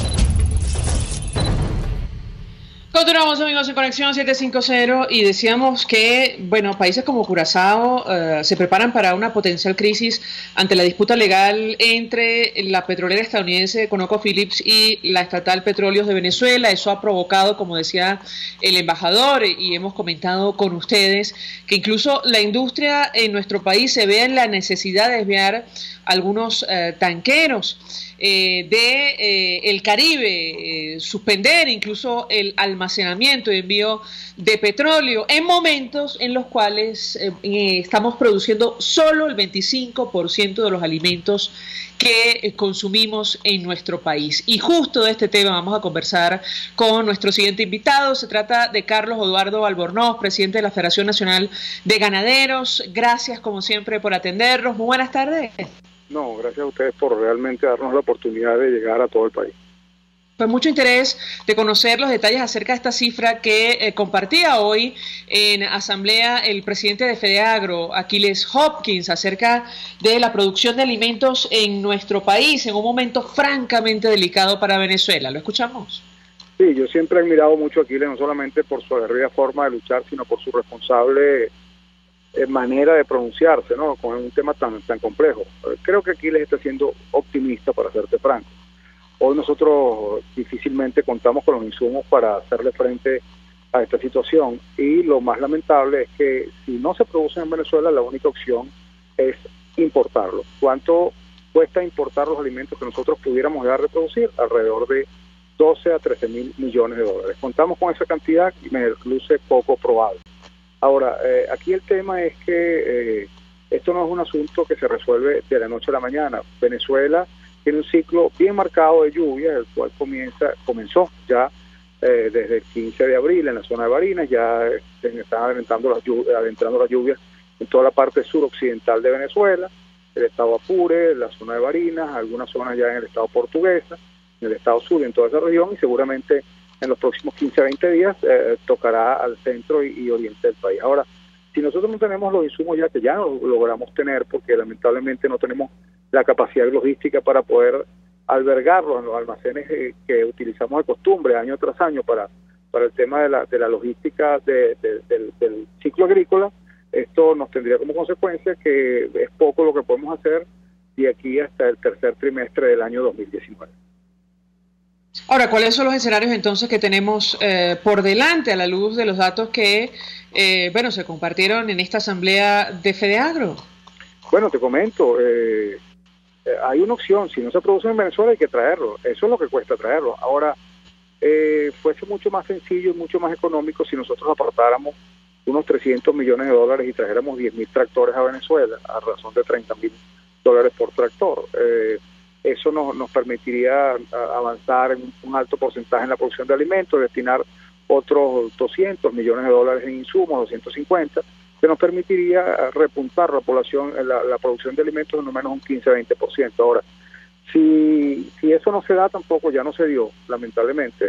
[SPEAKER 1] Continuamos, amigos, en Conexión 750 y decíamos que, bueno, países como Curazao se preparan para una potencial crisis ante la disputa legal entre la petrolera estadounidense ConocoPhillips y la estatal Petróleos de Venezuela. Eso ha provocado, como decía el embajador, y hemos comentado con ustedes, que incluso la industria en nuestro país se vea en la necesidad de desviar algunos tanqueros el Caribe, suspender incluso el almacenamiento y envío de petróleo en momentos en los cuales estamos produciendo solo el 25% de los alimentos que consumimos en nuestro país. Y justo de este tema vamos a conversar con nuestro siguiente invitado. Se trata de Carlos Eduardo Albornoz, presidente de la Federación Nacional de Ganaderos. Gracias, como siempre, por atendernos. Muy buenas tardes.
[SPEAKER 13] No, gracias a ustedes por realmente darnos la oportunidad de llegar a todo el país.
[SPEAKER 1] Pues mucho interés de conocer los detalles acerca de esta cifra que compartía hoy en asamblea el presidente de FEDEAGRO, Aquiles Hopkins, acerca de la producción de alimentos en nuestro país en un momento francamente delicado para Venezuela. ¿Lo escuchamos?
[SPEAKER 13] Sí, yo siempre he admirado mucho a Aquiles, no solamente por su aguerrida forma de luchar, sino por su responsable manera de pronunciarse, ¿no? Con un tema tan complejo. Creo que Aquiles está siendo optimista, para serte franco. Hoy nosotros difícilmente contamos con los insumos para hacerle frente a esta situación, y lo más lamentable es que si no se produce en Venezuela, la única opción es importarlo. ¿Cuánto cuesta importar los alimentos que nosotros pudiéramos ya reproducir? Alrededor de 12 a 13 mil millones de dólares. Contamos con esa cantidad y me luce poco probable. Ahora, aquí el tema es que esto no es un asunto que se resuelve de la noche a la mañana. Venezuela tiene un ciclo bien marcado de lluvias, el cual comenzó ya desde el 15 de abril en la zona de Barinas. Ya están adentrando las lluvias en toda la parte suroccidental de Venezuela, el estado Apure, la zona de Barinas, algunas zonas ya en el estado Portuguesa, en el estado sur, en toda esa región, y seguramente en los próximos 15 a 20 días tocará al centro y oriente del país. Ahora, si nosotros no tenemos los insumos ya, que ya no logramos tener, porque lamentablemente no tenemos la capacidad logística para poder albergarlos en los almacenes que utilizamos de costumbre año tras año para el tema de la logística del ciclo agrícola, esto nos tendría como consecuencia que es poco lo que podemos hacer de aquí hasta el tercer trimestre del año 2019.
[SPEAKER 1] Ahora, ¿cuáles son los escenarios entonces que tenemos por delante a la luz de los datos que se compartieron en esta asamblea de FEDEAGRO?
[SPEAKER 13] Bueno, te comento, hay una opción. Si no se produce en Venezuela hay que traerlo. Eso es lo que cuesta traerlo. Ahora, fuese mucho más sencillo y mucho más económico si nosotros aportáramos unos 300 millones de dólares y trajéramos 10.000 tractores a Venezuela a razón de $30.000 por tractor. Eso nos permitiría avanzar en un alto porcentaje en la producción de alimentos, destinar otros 200 millones de dólares en insumos, 250, que nos permitiría repuntar la población, la producción de alimentos en no menos un 15-20%. Ahora, si eso no se da tampoco, ya no se dio, lamentablemente,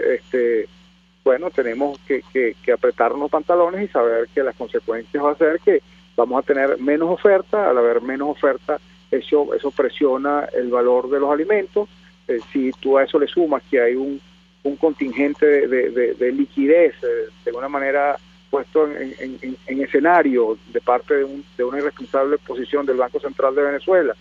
[SPEAKER 13] tenemos que apretarnos los pantalones y saber que las consecuencias va a ser que vamos a tener menos oferta. Al haber menos oferta, eso presiona el valor de los alimentos, si tú a eso le sumas que hay un contingente de liquidez, de alguna manera puesto en escenario de parte de una irresponsable posición del Banco Central de Venezuela,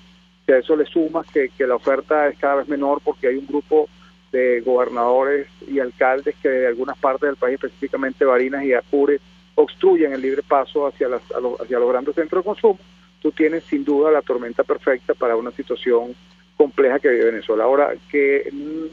[SPEAKER 13] si a eso le sumas que la oferta es cada vez menor porque hay un grupo de gobernadores y alcaldes que de algunas partes del país, específicamente Barinas y Apure, obstruyen el libre paso hacia los grandes centros de consumo, tú tienes sin duda la tormenta perfecta para una situación compleja que vive Venezuela. Ahora, que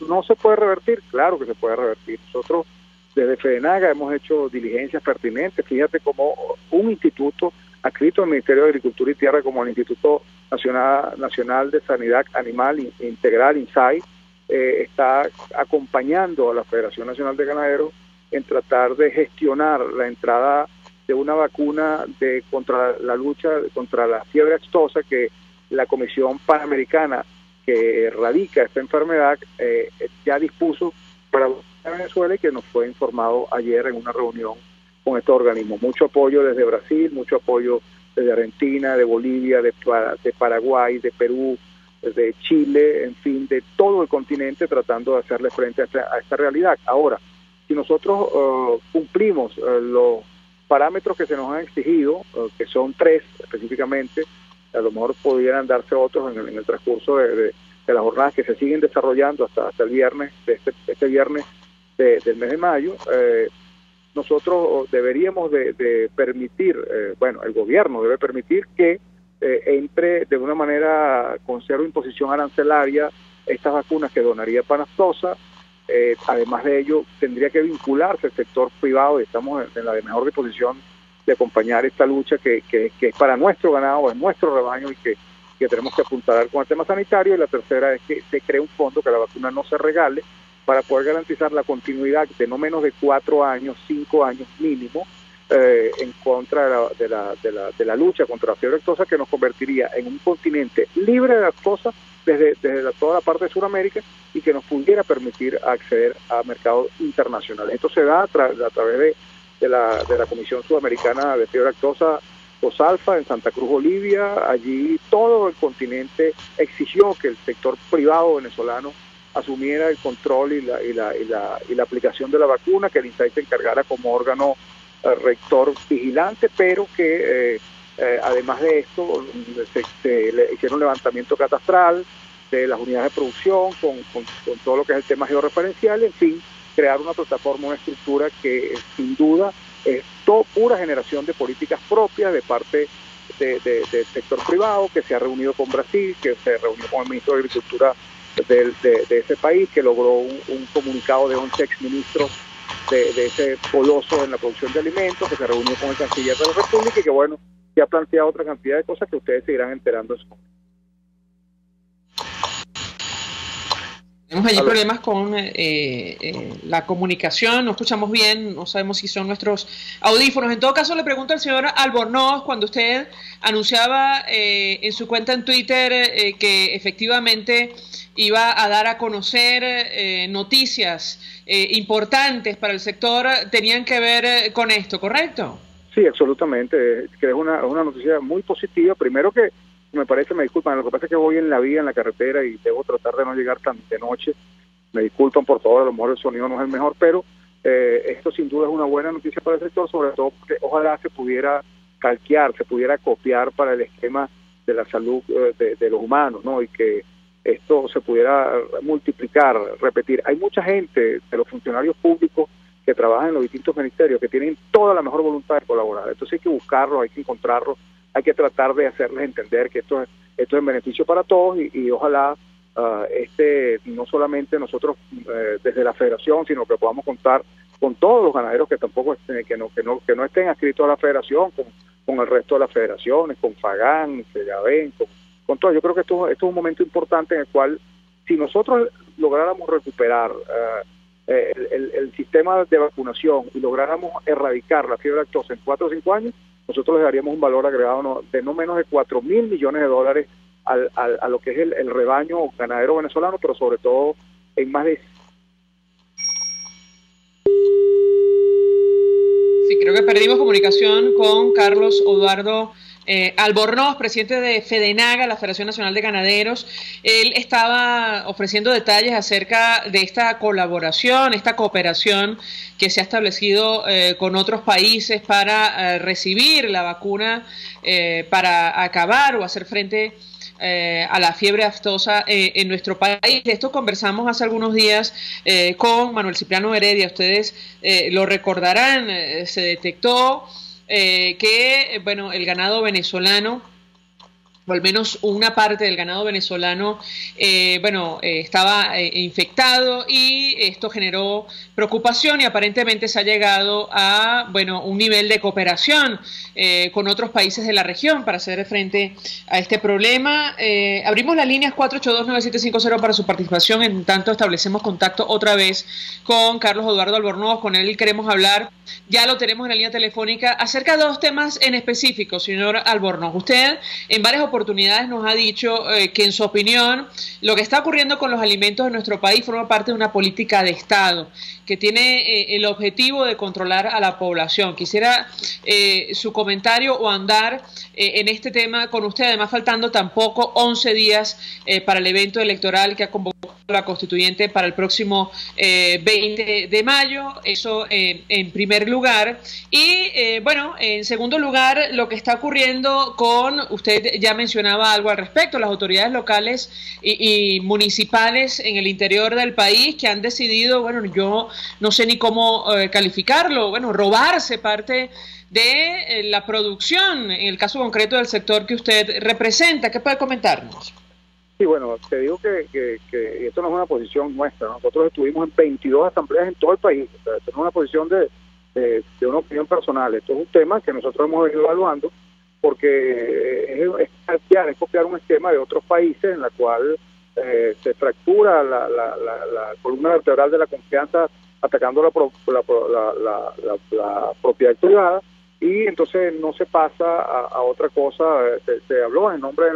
[SPEAKER 13] no se puede revertir, claro que se puede revertir. Nosotros desde FEDENAGA hemos hecho diligencias pertinentes. Fíjate cómo un instituto adscrito al Ministerio de Agricultura y Tierra, como el Instituto Nacional de Sanidad Animal Integral, INSAI, está acompañando a la Federación Nacional de Ganaderos en tratar de gestionar la entrada de una vacuna contra la lucha contra la fiebre aftosa que la Comisión Panamericana que erradica esta enfermedad ya dispuso para Venezuela y que nos fue informado ayer en una reunión con estos organismos. Mucho apoyo desde Brasil, mucho apoyo desde Argentina, de Bolivia, de Paraguay, de Perú, de Chile, en fin, de todo el continente tratando de hacerle frente a esta realidad. Ahora, si nosotros cumplimos los parámetros que se nos han exigido, que son 3 específicamente, a lo mejor pudieran darse otros en el transcurso de las jornadas que se siguen desarrollando hasta el viernes, este viernes del mes de mayo, nosotros deberíamos de permitir, el gobierno debe permitir que entre de una manera con cero imposición arancelaria estas vacunas que donaría Panaftosa. Además de ello, tendría que vincularse el sector privado y estamos en la mejor disposición de acompañar esta lucha que es para nuestro ganado, es nuestro rebaño y que tenemos que apuntalar con el tema sanitario. Y la tercera es que se cree un fondo, que la vacuna no se regale, para poder garantizar la continuidad de no menos de 4 años, 5 años mínimo, en contra de la lucha contra la fiebre aftosa, que nos convertiría en un continente libre de lactosa desde toda la parte de Sudamérica y que nos pudiera permitir acceder a mercados internacionales. Esto se da a través de la Comisión Sudamericana de Fiebre Aftosa, COSALFA, en Santa Cruz, Bolivia. Allí todo el continente exigió que el sector privado venezolano asumiera el control y la aplicación de la vacuna, que el INSAI se encargara como órgano rector vigilante, pero que además de esto se le hicieron un levantamiento catastral de las unidades de producción con todo lo que es el tema georreferencial, en fin, crear una plataforma, una estructura que sin duda es pura generación de políticas propias de parte del sector privado, que se ha reunido con Brasil, que se reunió con el ministro de Agricultura de ese país, que logró un comunicado de 11 exministros de ese coloso en la producción de alimentos, que se reunió con el canciller de la República y que, bueno, ya ha planteado otra cantidad de cosas que ustedes se irán enterando en su momento.
[SPEAKER 1] Tenemos allí problemas con la comunicación, no escuchamos bien, no sabemos si son nuestros audífonos. En todo caso, le pregunto al señor Albornoz, cuando usted anunciaba en su cuenta en Twitter que efectivamente iba a dar a conocer noticias importantes para el sector, tenían que ver con esto, ¿correcto?
[SPEAKER 13] Sí, absolutamente, que es una noticia muy positiva. Primero que me disculpan, lo que pasa es que voy en la vía, en la carretera, y debo tratar de no llegar tan de noche. Me disculpan, por favor, a lo mejor el sonido no es el mejor, pero esto sin duda es una buena noticia para el sector, sobre todo porque ojalá se pudiera calquear, se pudiera copiar para el esquema de la salud de los humanos, ¿no? Y que esto se pudiera multiplicar, repetir. Hay mucha gente de los funcionarios públicos que trabajan en los distintos ministerios que tienen toda la mejor voluntad de colaborar. Entonces hay que buscarlos, hay que encontrarlos, hay que tratar de hacerles entender que esto es en beneficio para todos y ojalá no solamente nosotros desde la federación, sino que podamos contar con todos los ganaderos que tampoco que no estén adscritos a la federación, con el resto de las federaciones, con FAGAN, FEDAVEN, con todo. Yo creo que esto es un momento importante en el cual, si nosotros lográramos recuperar el sistema de vacunación y lográramos erradicar la fiebre aftosa en 4 o 5 años, nosotros le daríamos un valor agregado de no menos de $4.000 millones a lo que es el rebaño ganadero venezolano, pero sobre todo en más de...
[SPEAKER 1] Sí, creo que perdimos comunicación con Carlos Eduardo Albornoz, presidente de FEDENAGA, la Federación Nacional de Ganaderos. Él estaba ofreciendo detalles acerca de esta colaboración, esta cooperación que se ha establecido con otros países para recibir la vacuna para acabar o hacer frente a la fiebre aftosa en nuestro país. De esto conversamos hace algunos días con Manuel Cipriano Heredia. Ustedes lo recordarán, se detectó que bueno, el ganado venezolano, o al menos una parte del ganado venezolano, estaba infectado, y esto generó preocupación, y aparentemente se ha llegado a un nivel de cooperación con otros países de la región para hacer frente a este problema. Abrimos las líneas 482-9750 para su participación. En tanto establecemos contacto otra vez con Carlos Eduardo Albornoz. Con él queremos hablar, ya lo tenemos en la línea telefónica, acerca de dos temas en específico. Señor Albornoz, usted en varias oportunidades nos ha dicho que, en su opinión, lo que está ocurriendo con los alimentos en nuestro país forma parte de una política de Estado que tiene el objetivo de controlar a la población. Quisiera su comentario o andar en este tema con usted, además faltando tampoco 11 días para el evento electoral que ha convocado la Constituyente para el próximo 20 de mayo. Eso en primer lugar. Y en segundo lugar, lo que está ocurriendo con, usted ya mencionaba algo al respecto, las autoridades locales y municipales en el interior del país que han decidido, yo no sé ni cómo calificarlo, robarse parte de la producción, en el caso concreto del sector que usted representa. ¿Qué puede comentarnos?
[SPEAKER 13] Sí, te digo que esto no es una posición nuestra. Nosotros estuvimos en 22 asambleas en todo el país. O sea, esto no es una posición de una opinión personal. Esto es un tema que nosotros hemos venido evaluando, porque es copiar un esquema de otros países en la cual se fractura la columna vertebral de la confianza, atacando la propiedad privada, y entonces no se pasa a otra cosa. Se habló en nombre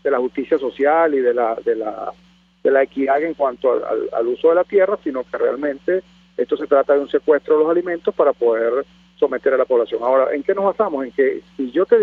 [SPEAKER 13] de la justicia social y de la equidad en cuanto al uso de la tierra, sino que realmente esto se trata de un secuestro de los alimentos para poder someter a la población. Ahora, ¿en qué nos basamos? En que si yo te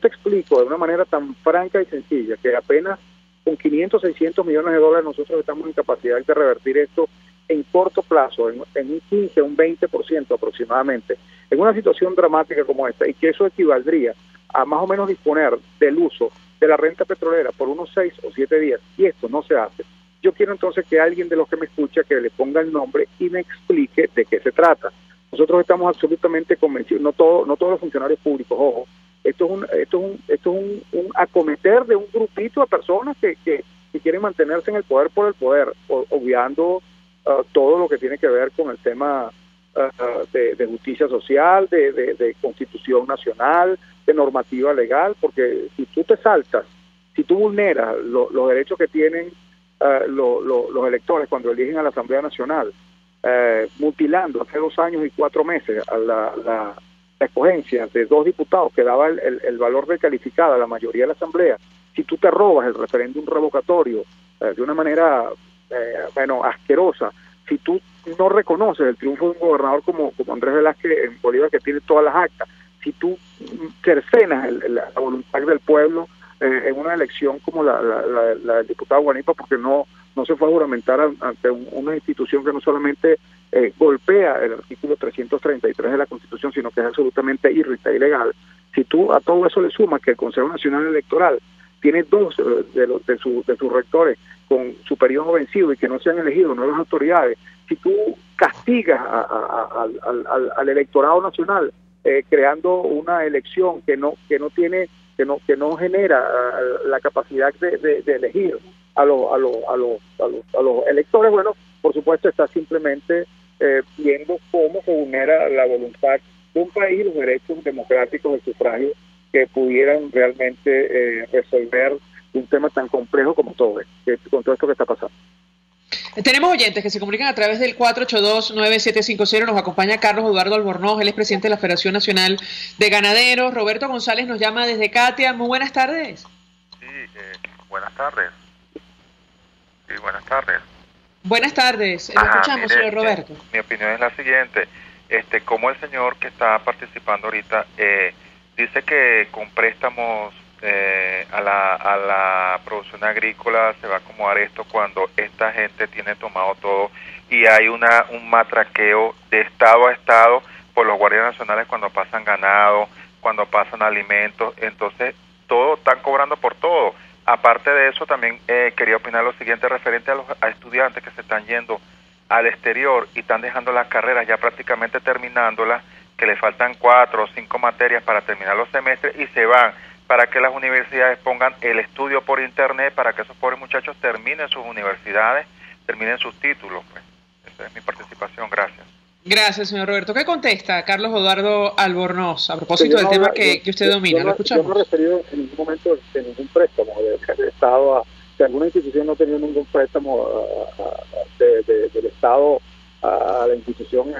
[SPEAKER 13] explico de una manera tan franca y sencilla que apenas con 500, 600 millones de dólares nosotros estamos en capacidad de revertir esto en corto plazo, en un 15, un 20% aproximadamente, en una situación dramática como esta, y que eso equivaldría a más o menos disponer del uso de la renta petrolera por unos 6 o 7 días, y esto no se hace, yo quiero entonces que alguien de los que me escucha que le ponga el nombre y me explique de qué se trata. Nosotros estamos absolutamente convencidos, no todos los funcionarios públicos, ojo, esto es un acometer de un grupito de personas que quieren mantenerse en el poder por el poder, obviando todo lo que tiene que ver con el tema de justicia social, de constitución nacional, de normativa legal, porque si tú te saltas, si tú vulneras los derechos que tienen los electores cuando eligen a la Asamblea Nacional, mutilando hace 2 años y 4 meses a la escogencia de 2 diputados que daba el valor de calificada a la mayoría de la Asamblea, si tú te robas el referéndum revocatorio de una manera asquerosa, si tú no reconoces el triunfo de un gobernador como Andrés Velázquez en Bolívar, que tiene todas las actas, si tú cercenas la voluntad del pueblo en una elección como la del diputado Guanipa, porque no se fue a juramentar ante una institución que no solamente golpea el artículo 333 de la Constitución, sino que es absolutamente irrita y ilegal. Si tú a todo eso le sumas que el Consejo Nacional Electoral tiene 2 de sus rectores con su periodo vencido y que no se han elegido nuevas autoridades, si tú castigas al electorado nacional creando una elección que no genera la capacidad de elegir a los electores, por supuesto está simplemente viendo cómo se vulnera la voluntad de un país y los derechos democráticos del sufragio, que pudieran realmente resolver un tema tan complejo como todo con todo esto que está pasando.
[SPEAKER 1] Tenemos oyentes que se comunican a través del 482-9750. Nos acompaña Carlos Eduardo Albornoz, él es presidente de la Federación Nacional de Ganaderos. Roberto González nos llama desde Catia. Muy buenas tardes.
[SPEAKER 14] Sí, buenas tardes. Sí, buenas tardes.
[SPEAKER 1] Buenas tardes, lo escuchamos, señor Roberto.
[SPEAKER 14] Mi opinión es la siguiente, como el señor que está participando ahorita dice que con préstamos a la producción agrícola se va a acomodar esto cuando esta gente tiene tomado todo y hay un matraqueo de estado a estado por los guardias nacionales cuando pasan ganado, cuando pasan alimentos, entonces todo están cobrando por todo. Aparte de eso, también quería opinar lo siguiente referente a estudiantes que se están yendo al exterior y están dejando las carreras ya prácticamente terminándolas, que le faltan 4 o 5 materias para terminar los semestres y se van, para que las universidades pongan el estudio por internet para que esos pobres muchachos terminen sus universidades, terminen sus títulos. Pues. Esa es mi participación, gracias.
[SPEAKER 1] Gracias, señor Roberto. ¿Qué contesta Carlos Eduardo Albornoz a propósito del tema que usted domina? ¿Lo escuchamos?
[SPEAKER 13] Yo no he referido en ningún momento de ningún préstamo del Estado que alguna institución no ha tenido ningún préstamo del Estado a la institución,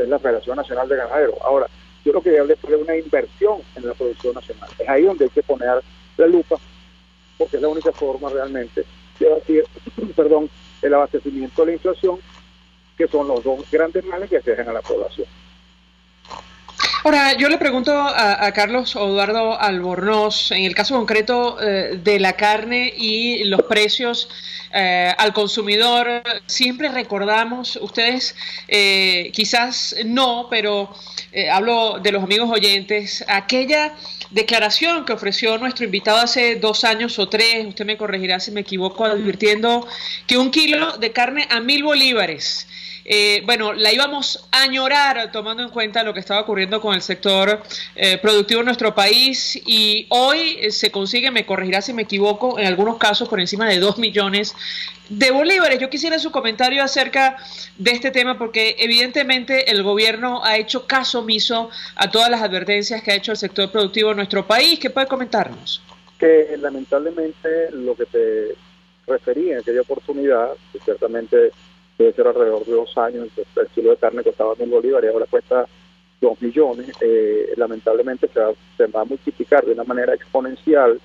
[SPEAKER 13] es la Federación Nacional de Ganaderos. Ahora, yo lo que hablé fue de una inversión en la producción nacional. Es ahí donde hay que poner la lupa, porque es la única forma realmente de batir, el abastecimiento de la inflación, que son los dos grandes males que aquejan a la población.
[SPEAKER 1] Ahora, yo le pregunto a Carlos Eduardo Albornoz, en el caso concreto de la carne y los precios al consumidor, siempre recordamos, ustedes quizás no, pero hablo de los amigos oyentes, aquella declaración que ofreció nuestro invitado hace 2 años o 3, usted me corregirá si me equivoco, advirtiendo que 1 kilo de carne a 1.000 bolívares. La íbamos a añorar tomando en cuenta lo que estaba ocurriendo con el sector productivo en nuestro país y hoy se consigue, me corregirá si me equivoco, en algunos casos por encima de 2 millones de bolívares. Yo quisiera su comentario acerca de este tema porque evidentemente el gobierno ha hecho caso omiso a todas las advertencias que ha hecho el sector productivo en nuestro país. ¿Qué puede comentarnos?
[SPEAKER 13] Que lamentablemente lo que te refería en aquella oportunidad, que ciertamente debe ser alrededor de 2 años, el kilo de carne costaba 1.000 bolívares, ahora cuesta 2 millones, lamentablemente se va a multiplicar de una manera exponencial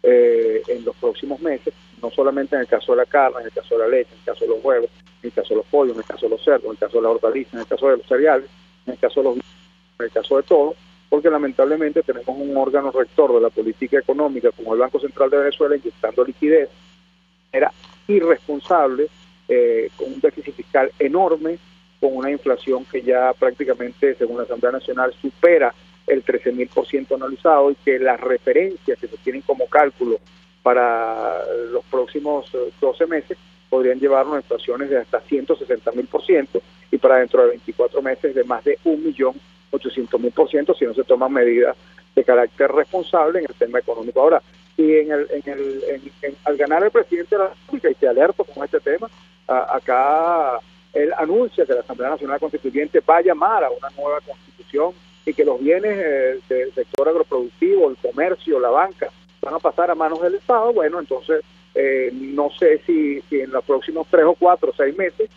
[SPEAKER 13] en los próximos meses, no solamente en el caso de la carne, en el caso de la leche, en el caso de los huevos, en el caso de los pollos, en el caso de los cerdos, en el caso de las hortalizas, en el caso de los cereales, en el caso de los en el caso de todo, porque lamentablemente tenemos un órgano rector de la política económica como el Banco Central de Venezuela inyectando liquidez. Era irresponsable, con un déficit fiscal enorme, con una inflación que ya prácticamente, según la Asamblea Nacional, supera el 13.000% anualizado y que las referencias que se tienen como cálculo para los próximos 12 meses podrían llevarnos a inflaciones de hasta 160.000% y para dentro de 24 meses de más de 1.800.000% si no se toman medidas de carácter responsable en el tema económico. Ahora, y al ganar el presidente de la República, y te alerto con este tema, acá él anuncia que la Asamblea Nacional Constituyente va a llamar a una nueva constitución y que los bienes del sector agroproductivo, el comercio, la banca, van a pasar a manos del Estado. Bueno, entonces no sé si en los próximos 3 o 4 o 6 meses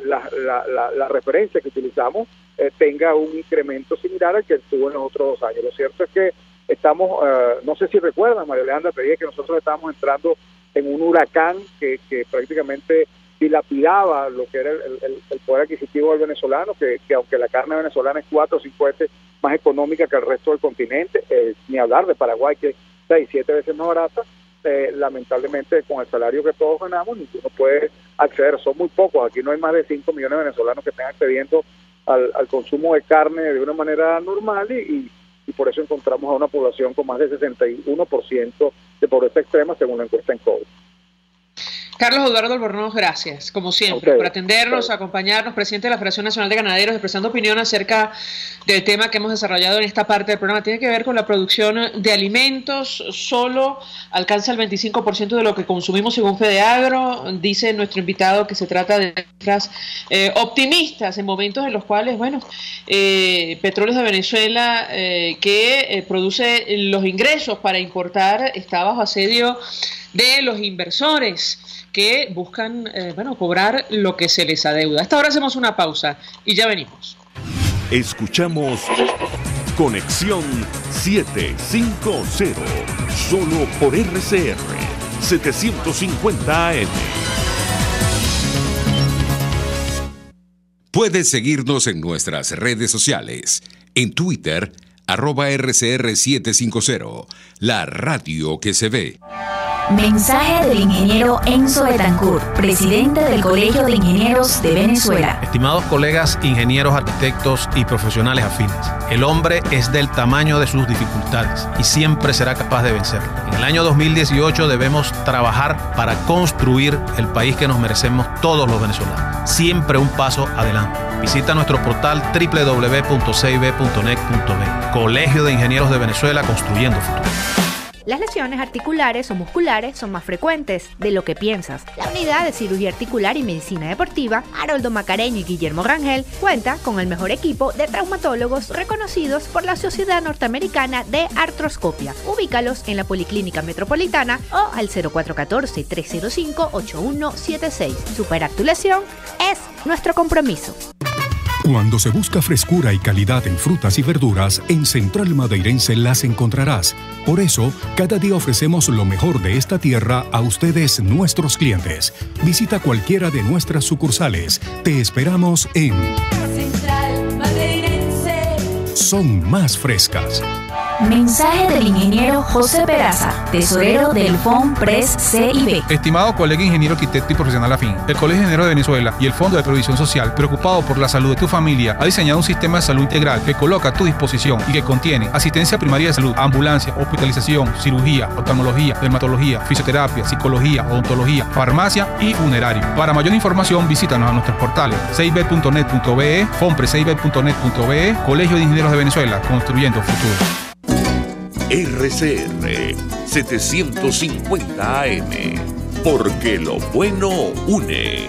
[SPEAKER 13] la referencia que utilizamos tenga un incremento similar al que tuvo en los otros 2 años. Lo cierto es que estamos, no sé si recuerdan, María Leandra, te dije que nosotros estábamos entrando en un huracán que prácticamente dilapidaba lo que era el poder adquisitivo del venezolano, que aunque la carne venezolana es 4 o 5 veces más económica que el resto del continente, ni hablar de Paraguay, que es 6 o 7 veces más barata, lamentablemente con el salario que todos ganamos, ninguno puede acceder, son muy pocos, aquí no hay más de 5 millones de venezolanos que estén accediendo al consumo de carne de una manera normal y por eso encontramos a una población con más de 61% de pobreza extrema según la encuesta en COVID.
[SPEAKER 1] Carlos Eduardo Albornoz, gracias, como siempre, por atendernos, acompañarnos, presidente de la Federación Nacional de Ganaderos, expresando opinión acerca del tema que hemos desarrollado en esta parte del programa. Tiene que ver con la producción de alimentos, solo alcanza el 25% de lo que consumimos según FedeAgro. Dice nuestro invitado que se trata de cifras optimistas en momentos en los cuales, Petróleos de Venezuela, que produce los ingresos para importar, está bajo asedio de los inversores que buscan cobrar lo que se les adeuda. Hasta ahora hacemos una pausa y ya venimos.
[SPEAKER 2] Escuchamos Conexión 750, solo por RCR 750 AM.
[SPEAKER 5] Puedes seguirnos en nuestras redes sociales. En Twitter, @RCR750, la radio que se ve.
[SPEAKER 6] Mensaje del ingeniero Enzo Betancourt, presidente del Colegio de Ingenieros de Venezuela.
[SPEAKER 7] Estimados colegas, ingenieros, arquitectos y profesionales afines, el hombre es del tamaño de sus dificultades y siempre será capaz de vencerlo. En el año 2018 debemos trabajar para construir el país que nos merecemos todos los venezolanos. Siempre un paso adelante. Visita nuestro portal www.cib.net.be. Colegio de Ingenieros de Venezuela, construyendo futuro.
[SPEAKER 15] Las lesiones articulares o musculares son más frecuentes de lo que piensas. La Unidad de Cirugía Articular y Medicina Deportiva, Haroldo Macareño y Guillermo Rangel, cuenta con el mejor equipo de traumatólogos reconocidos por la Sociedad Norteamericana de Artroscopia. Ubícalos en la Policlínica Metropolitana o al 0414-305-8176. Superar tu lesión es nuestro compromiso.
[SPEAKER 8] Cuando se busca frescura y calidad en frutas y verduras, en Central Madeirense las encontrarás. Por eso, cada día ofrecemos lo mejor de esta tierra a ustedes, nuestros clientes. Visita cualquiera de nuestras sucursales. Te esperamos en
[SPEAKER 11] Central Madeirense.
[SPEAKER 8] Son más frescas.
[SPEAKER 6] Mensaje del ingeniero José Peraza, tesorero del FONPRES CIB.
[SPEAKER 9] Estimado colega ingeniero, arquitecto y profesional afín, el Colegio de Ingenieros de Venezuela y el Fondo de Previsión Social, preocupado por la salud de tu familia, ha diseñado un sistema de salud integral que coloca a tu disposición y que contiene asistencia primaria de salud, ambulancia, hospitalización, cirugía, oftalmología, dermatología, fisioterapia, psicología, odontología, farmacia y funerario. Para mayor información, visítanos a nuestros portales cib.net.be, fonprescib.net.be, Colegio de Ingenieros de Venezuela, construyendo futuro.
[SPEAKER 2] RCR 750 AM, porque lo bueno une.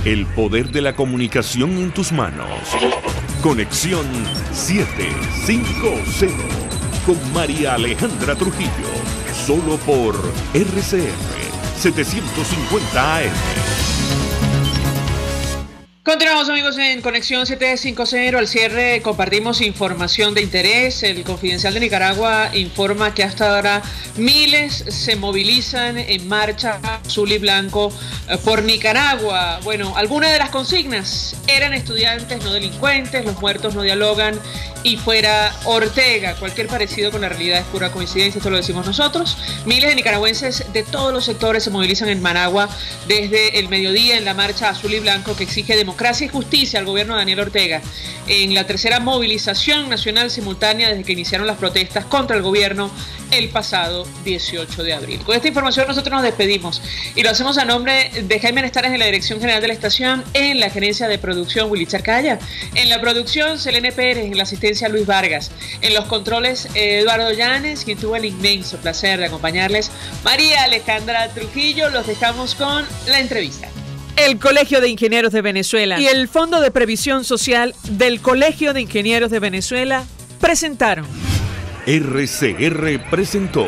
[SPEAKER 2] El poder de la comunicación en tus manos. Conexión 750 con María Alejandra Trujillo, solo por RCR 750 AM.
[SPEAKER 1] Continuamos, amigos, en Conexión 750. Al cierre compartimos información de interés. El Confidencial de Nicaragua informa que hasta ahora miles se movilizan en marcha azul y blanco por Nicaragua. Bueno, algunas de las consignas eran estudiantes, no delincuentes, los muertos no dialogan y fuera Ortega. Cualquier parecido con la realidad es pura coincidencia, esto lo decimos nosotros. Miles de nicaragüenses de todos los sectores se movilizan en Managua desde el mediodía en la marcha azul y blanco que exige democracia y justicia al gobierno de Daniel Ortega. En la tercera movilización nacional simultánea desde que iniciaron las protestas contra el gobierno el pasado 18 de abril. Con esta información nosotros nos despedimos y lo hacemos a nombre de Jaime Nestares en la dirección general de la estación, en la gerencia de producción Willy Charcaya, en la producción Selene Pérez, en la asistencia Luis Vargas, en los controles Eduardo Llanes, quien tuvo el inmenso placer de acompañarles, María Alejandra Trujillo. Los dejamos con la entrevista. El Colegio de Ingenieros de Venezuela y el Fondo de Previsión Social del Colegio de Ingenieros de Venezuela presentaron.
[SPEAKER 2] RCR presentó